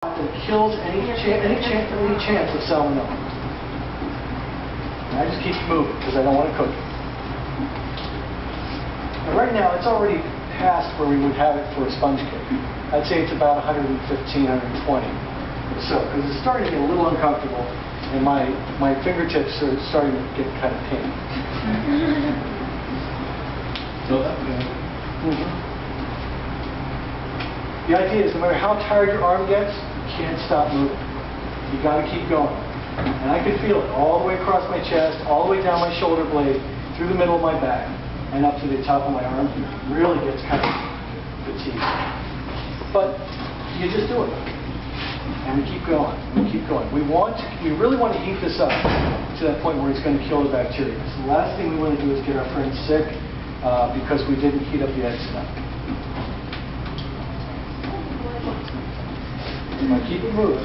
that kills any chance of salmonella. And I just keep moving because I don't want to cook it. And right now, it's already past where we would have it for a sponge cake. I'd say it's about 115, 120 or so, because it's starting to get a little uncomfortable, and my fingertips are starting to get kind of pink. The idea is no matter how tired your arm gets, you can't stop moving. You got to keep going. And I can feel it all the way across my chest, all the way down my shoulder blade, through the middle of my back, and up to the top of my arm. It really gets kind of fatigued. But you just do it. And we keep going. We keep going. We really want to heat this up to that point where it's going to kill the bacteria. So the last thing we want to do is get our friends sick because we didn't heat up the eggs enough. Now keep it moving.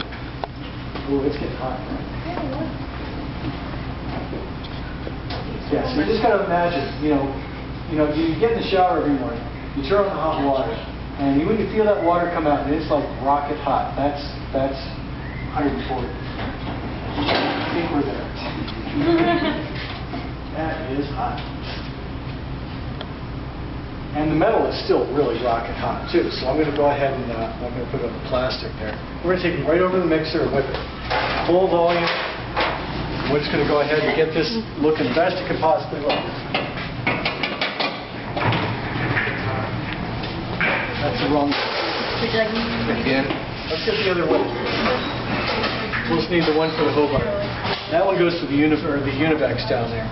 Oh, it's getting hot. Yeah, so you just got to imagine, you get in the shower every morning, you turn on the hot water, and when you feel that water come out, and it's like rocket hot. That's 140. I think we're there. That is hot. And the metal is still really rocket hot too, so I'm going to go ahead and I'm going to put it on the plastic there. We're going to take it right over the mixer and whip it. Full volume. We're just going to go ahead and get this looking best it can possibly look. That's the wrong one. Again. Let's get the other one. We'll just need the one for the Hobart. That one goes to the Univex down there.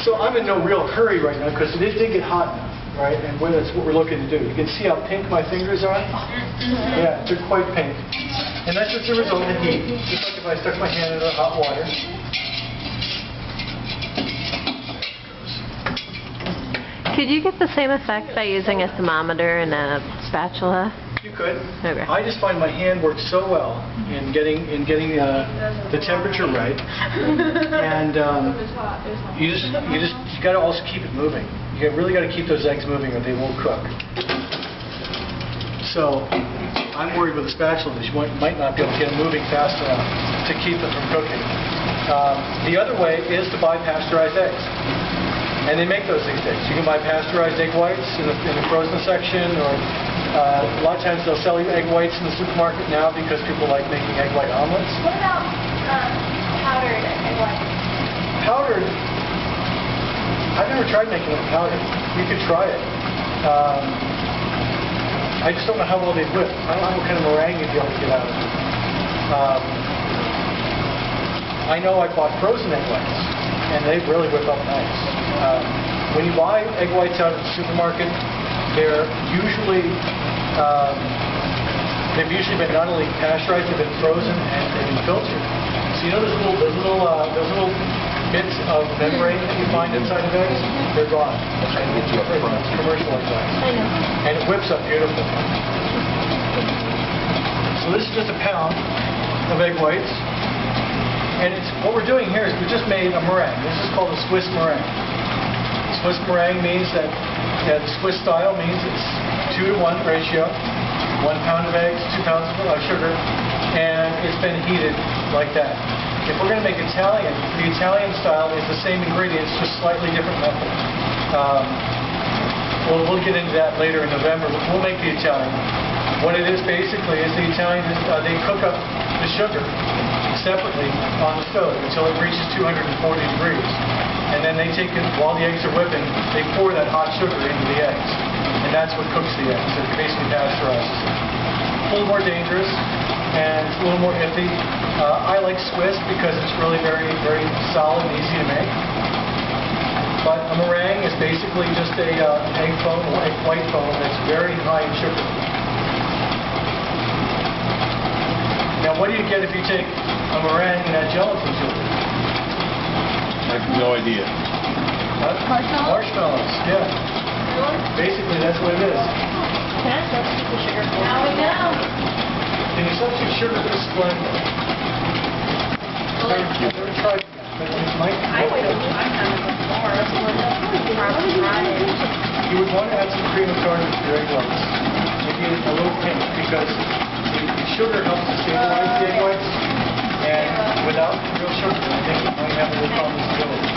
So I'm in no real hurry right now because it did get hot enough, right? And that's what we're looking to do. You can see how pink my fingers are? Yeah, they're quite pink. And that's just the result of the heat. Just like if I stuck my hand in the hot water. Could you get the same effect by using a thermometer and a spatula? You could. Okay. I just find my hand works so well in getting the temperature right, and you got to also keep it moving. You really got to keep those eggs moving, or they won't cook. So I'm worried with the spatula that you might not be able to get them moving fast enough to keep them from cooking. The other way is to buy pasteurized eggs. And they make those these days. You can buy pasteurized egg whites in the frozen section, or a lot of times they'll sell you egg whites in the supermarket now because people like making egg white omelets. What about powdered egg whites? Powdered? I've never tried making it powdered. You could try it. I just don't know how well they'd whip. I don't know what kind of meringue you'd be able to get out of it. I know I bought frozen egg whites, and they really whip up nice. When you buy egg whites out of the supermarket, they're usually they've usually been not only pasteurized, they've been frozen and they've been filtered. So you know those little bits of membrane that you find inside of eggs? They're gone. Commercial egg whites. I know. And it whips up beautifully. So this is just a pound of egg whites. And what we're doing here is we just made a meringue. This is called a Swiss meringue. Swiss meringue means that the Swiss style means it's 2-to-1 ratio, 1 pound of eggs, 2 pounds of sugar, and it's been heated like that. If we're going to make Italian, the Italian style is the same ingredients, just slightly different method. We'll get into that later in November, but we'll make the Italian. What it is basically is the Italian, they cook up the sugar separately on the stove until it reaches 240 degrees. And then they take it, while the eggs are whipping, they pour that hot sugar into the eggs. And that's what cooks the eggs. It basically pasteurizes it. A little more dangerous, and it's a little more iffy. I like Swiss because it's really very, very solid and easy to make. But a meringue is basically just a egg white foam that's very high in sugar. Now, what do you get if you take a meringue and add gelatin to it? I have no idea. Marshmallows? Yeah. Basically, that's what it is. Can I substitute the sugar for it? Now we know. Can you substitute sugar for Splenda? I've never tried that. I would have done it before. You would You would want to add some cream of tartar to your egg whites. be a little pinch because the sugar helps to stabilize the egg whites, and without real sugar, I think you might have a little problem with stability.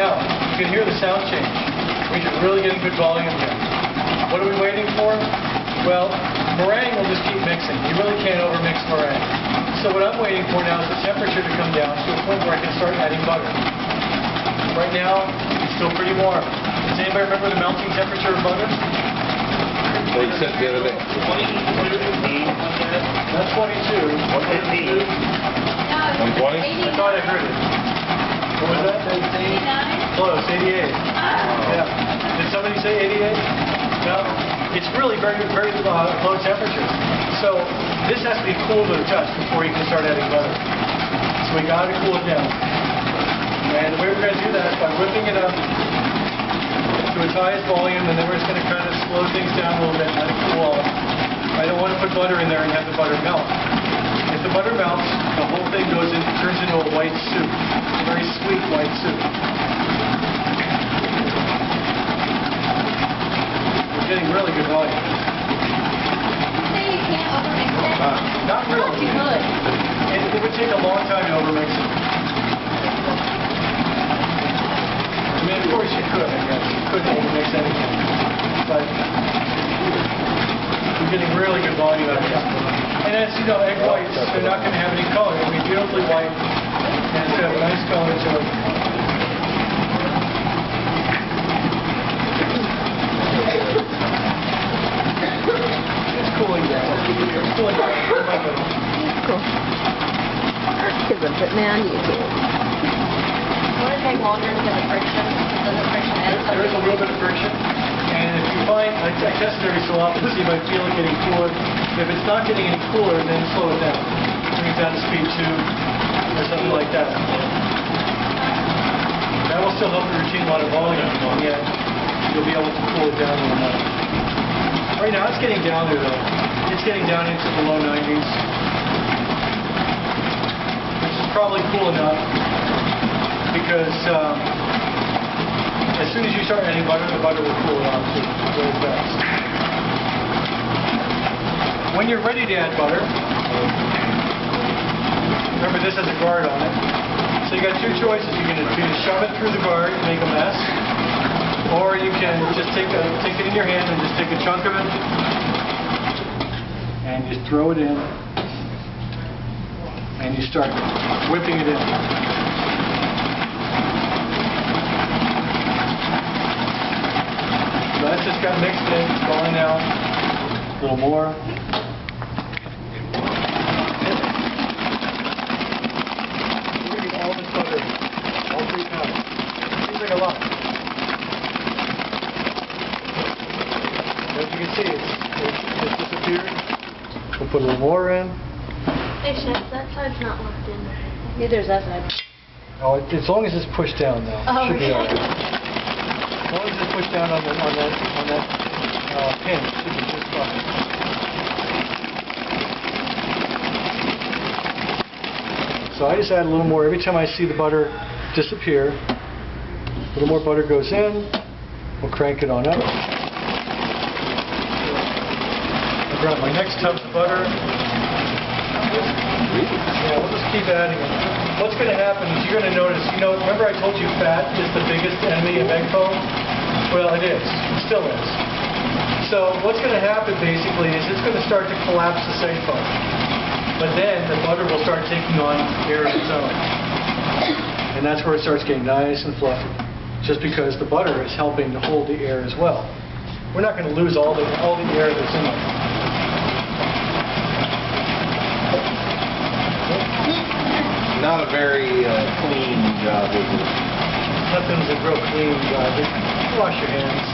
Now, you can hear the sound change. We're really getting good volume here. What are we waiting for? Well, meringue will just keep mixing. You really can't overmix meringue. So what I'm waiting for now is the temperature to come down to a point where I can start adding butter. Right now, it's still pretty warm. Does anybody remember the melting temperature of butter? They said the other day. 22. Not 22. 115. 120? I thought I heard it. What was that? 89? Close, 88. Yeah. Did somebody say 88? No. It's really very, very low temperature. So this has to be cool to the touch before you can start adding butter. So we got to cool it down. And the way we're going to do that is by whipping it up to its highest volume, and then we're just going to kind of slow things down a little bit and let it cool off. I don't want to put butter in there and have the butter melt. If the butter melts, the whole thing turns into a white soup. A very sweet white soup. We're getting really good volume. Say you can't overmix it. Not really. You could. It would take a long time to overmix it. I mean, of course you could, I guess. You couldn't overmix anything. But we're getting really good volume out of it. And as you know, egg whites, they're not going to have any color. They'll be beautifully white, and it's got a nice color to it. It's cooling down. It's cooling down. Cool. Kids are putting me on YouTube. Will it take longer because of friction? Does the friction add There is a little bit of friction. And if you find, I test it every so often to see if I feel it getting cooler. If it's not getting any cooler, then slow it down. Bring it down to speed 2 or something like that. That will still help you retain a lot of volume, and yet you'll be able to cool it down a little more. Right now it's getting down there though. It's getting down into the low 90s. Which is probably cool enough because as soon as you start adding butter, the butter will cool it off too. Very fast. When you're ready to add butter, remember this has a guard on it. So you got two choices. You can either shove it through the guard and make a mess, or you can just take it in your hand and just take a chunk of it and just throw it in, and you start whipping it in. So that's just got mixed in, it's going now. A little more. All this butter, all 3 pounds. Seems like a lot. As you can see, it's disappeared. We'll put a little more in. Hey, Chef, that side's not locked in. Neither is that side. Oh, as long as it's pushed down though, Oh, it should be okay. all right. As long as it's pushed down on that pin, it should be just fine. So I just add a little more every time I see the butter disappear. A little more butter goes in. We'll crank it on up. I'll grab my next tub of butter. Yeah, we'll just keep adding it. What's going to happen is you're going to notice, remember I told you fat is the biggest enemy of egg foam? Well, it is. It still is. So what's going to happen basically is it's going to start to collapse the egg foam. But then the butter will start taking on air of its own. And that's where it starts getting nice and fluffy. Just because the butter is helping to hold the air as well. We're not going to lose all the air that's in there. Not a very clean job, is it? Nothing's a real clean job. Wash your hands,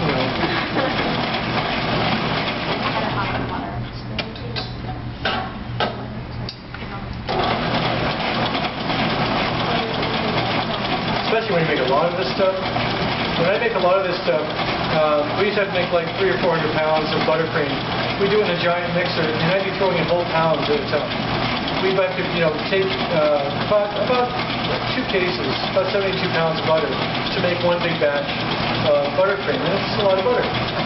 Especially when you make a lot of this stuff. When I make a lot of this stuff, we used to have to make like 300 or 400 pounds of buttercream. We do it in a giant mixer, and I'd be throwing in whole pounds at a time. We'd have to, take about 2 cases, about 72 pounds of butter to make one big batch of buttercream, and it's a lot of butter.